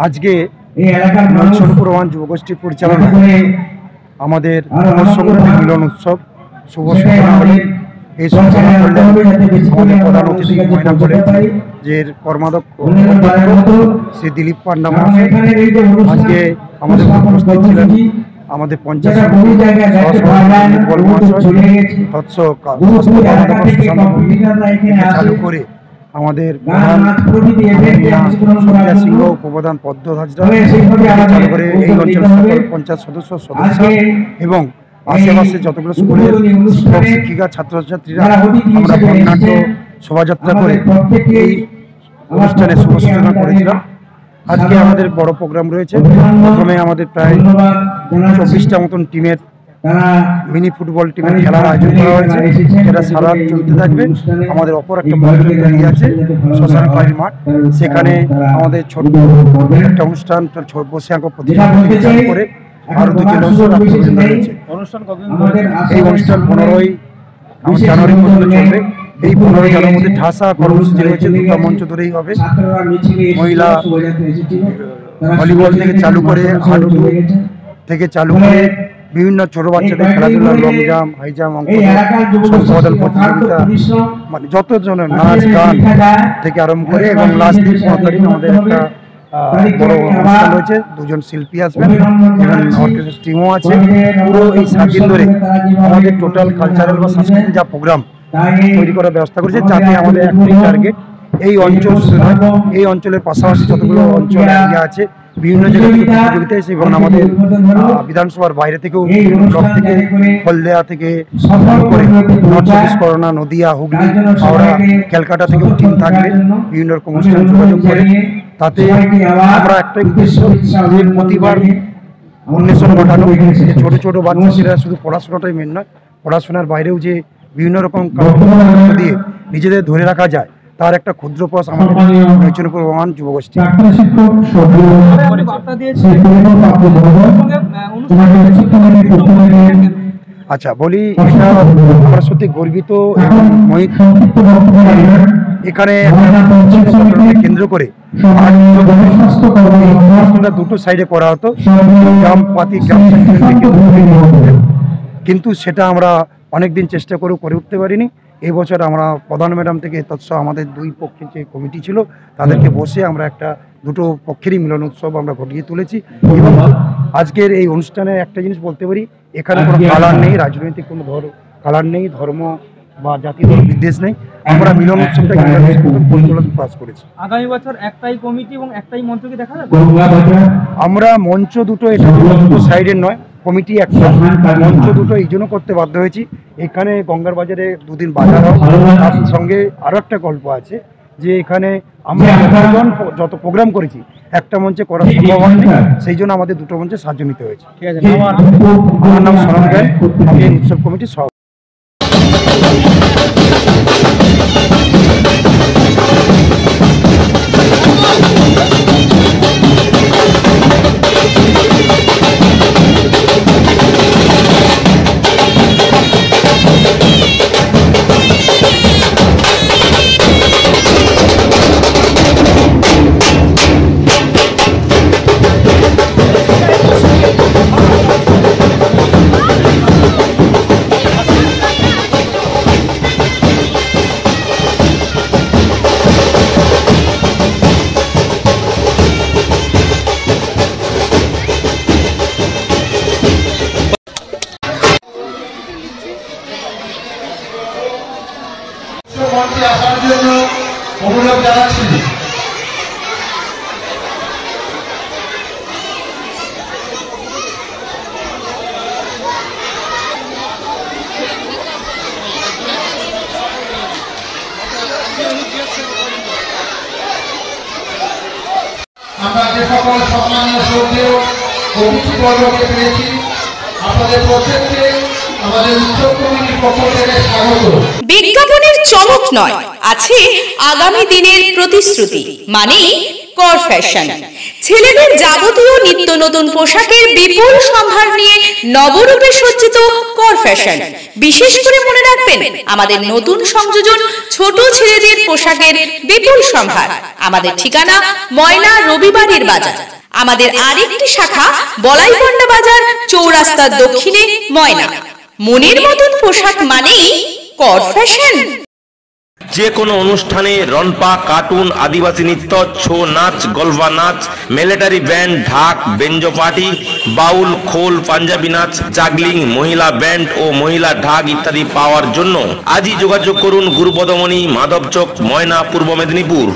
আজকে সোনপুর ওয়ান যুবগোষ্ঠী পরিচালনায় আমাদের সংগঠনের মিলন উৎসব শুভ সূচনা হলে এই সূচনা করলেন আমাদের প্রধান অতিথি ময়নাপুরের যে কর্মাধ্যক্ষ শ্রী দিলীপ পান্ডা মহাশয়। আজকে আমাদের উপস্থিত ছিলেন আমাদের পঞ্চায়েত চালু করে আমাদের সিংহ উপপ্রধান পদ্ম হাজরা চালু করে এই অঞ্চলের সকল পঞ্চায়েত সদস্য এবং আশেপাশে যতগুলো স্কুলের শিক্ষক শিক্ষিকা ছাত্রছাত্রীরা আমরা বর্ণাঢ্য শোভাযাত্রা করে এই অনুষ্ঠানে শুভ সূচনা করেছিলাম। আজকে আমাদের বড় প্রোগ্রাম রয়েছে। প্রথমে আমাদের প্রায় 24টা মতন টিমের মিনি ফুটবল টিমের খেলার আয়োজন করা হয়েছে, যেটা সারা রাত চলতে থাকবে। আমাদের অপর একটা মনোরঞ্জন তৈরি আছে শ্মশান পাড়ির মাঠ, সেখানে আমাদের ছোট একটা অনুষ্ঠান বসে আঁকো প্রতিযোগিতা চালু করে আরো 2 অনুষ্ঠান রয়েছে। এই অনুষ্ঠান 15ই জানুয়ারি পর্যন্ত চলবে। এই 15 জানুয়ারির মধ্যে ঢাসা কর্মসূচি রয়েছে, 2টা মঞ্চ ধরেই হবে। মহিলা ভলিবল থেকে চালু করে হাডুডু থেকে চালু করে বিভিন্ন ছোট বাচ্চাদের খেলাধুলা, লং জাম্প, হাই জাম্প, অঙ্ক সম্পাদন প্রতিযোগিতা, মানে যত জনের নাচ গান থেকে আরম্ভ করে এবং লাস্ট দিন 15 তারিখ আমাদের একটা বড় অনুষ্ঠান রয়েছে। 2জন শিল্পী আসবেন এবং অর্কেস্ট্রা টিমও আছে। পুরো এই 7 দিন ধরে আমাদের টোটাল কালচারাল বা সাংস্কৃতিক যা প্রোগ্রাম তৈরি করার ব্যবস্থা করেছে, যাতে আমাদের একটাই টার্গেট এই অঞ্চল শুধু নয়, এই অঞ্চলের পাশাপাশি যতগুলো অঞ্চল এরিয়া আছে বিভিন্ন জায়গা থেকে প্রতিযোগিতা এসে এবং আমাদের বিধানসভার বাইরে থেকেও ব্লক থেকে হলদিয়া থেকে করে নর্থ 24 পরগনা, নদিয়া, হুগলি, হাওড়া, ক্যালকাটা থেকেও টিম থাকবে বিভিন্ন রকম অনুষ্ঠান যোগাযোগ করে। তাতে আমরা একটা উদ্দেশ্য যে প্রতিবার অন্বেষণ ঘটানো, যে ছোটো ছোটো বাচ্চারা শুধু পড়াশোনাটাই মেন নয়, পড়াশোনার বাইরেও যে বিভিন্ন রকম কার্যক্রম দিয়ে নিজেদের ধরে রাখা যায়, তার একটা ক্ষুদ্র প্রয়াস আমাদের সোনপুর ওয়ান যুবগোষ্ঠী। আচ্ছা বলি, এটা আমরা সত্যি গর্বিত এবং এখানে কেন্দ্র করে দুটো সাইডে করা হতো, গ্রাম পাতি গ্রাম, কিন্তু সেটা আমরা অনেকদিন চেষ্টা করে উঠতে পারিনি। এই বছর আমরা প্রধান ম্যাডাম থেকে তৎসহ আমাদের 2 পক্ষের যে কমিটি ছিল তাদেরকে বসে আমরা একটা দুটো পক্ষেরই মিলন উৎসব আমরা ঘটিয়ে তুলেছি। এবং আজকের এই অনুষ্ঠানে একটা জিনিস বলতে পারি, এখানে কোনো কালার নেই, রাজনৈতিক কোনো কালার নেই, ধর্ম বা জাতি বিদ্বেষ নেই। আমরা মিলন উৎসবটাকে পাস করেছি। আগামী বছর একটাই কমিটি এবং একটাই মঞ্চকে দেখা যাবে। আমরা মঞ্চ দুটো, এটা দুটো সাইডের নয়, কমিটি একটা, মঞ্চ দুটো এই জন্য করতে বাধ্য হয়েছি। এখানে গঙ্গার বাজারে 2 দিন বাজার হয়, তার সঙ্গে আরো একটা গল্প আছে যে এখানে আমরা যত প্রোগ্রাম করেছি একটা মঞ্চে করা সম্ভব হয়নি, সেই জন্য আমাদের 2টো মঞ্চে সাহায্য নিতে হয়েছে। ঠিক আছে, আমার নাম সনম গান, আমি উৎসব কমিটির সভাপতি। আসার জন্য অনুরোধ জানাচ্ছি। আমরা যে সকল সম্মানীয় শ্রদ্ধেয় অতিথিবর্গকে পেয়েছি, আপনাদের প্রত্যেককে আমাদের উৎসব কমিটির পক্ষ থেকে স্বাগত। বিজ্ঞাপনের চমক নয়, আছে আগামী দিনের প্রতিশ্রুতি, মানে কর ফ্যাশন। ছেলেদের যাবতীয় নিত্য নতুন পোশাকের বিপুল সম্ভার নিয়ে নবরূপে সজ্জিত কর ফ্যাশন। বিশেষ করে মনে রাখবেন, আমাদের নতুন সংযোজন ছোট ছেলেদের পোশাকের বিপুল সম্ভার। আমাদের ঠিকানা ময়না রবিবারের বাজার। আমাদের আরেকটি শাখা বলাইপন্ডা বাজার চৌরাস্তার দক্ষিণে ময়না। মনের মতন পোশাক মানেই কর ফ্যাশন। যে কোনো অনুষ্ঠানে রনপা, কার্টুন, আদিবাসী নৃত্য, ছৌ নাচ, গলফা নাচ, মিলিটারি ব্যান্ড, ঢাক, বেঞ্জো পার্টি, বাউল, খোল, পাঞ্জাবি নাচ, জাগলিং, মহিলা ব্যান্ড ও মহিলা ঢাক ইত্যাদি পাওয়ার জন্য আজই যোগাযোগ করুন গুরুপদমণি, মাধবচক, ময়না, পূর্ব মেদিনীপুর।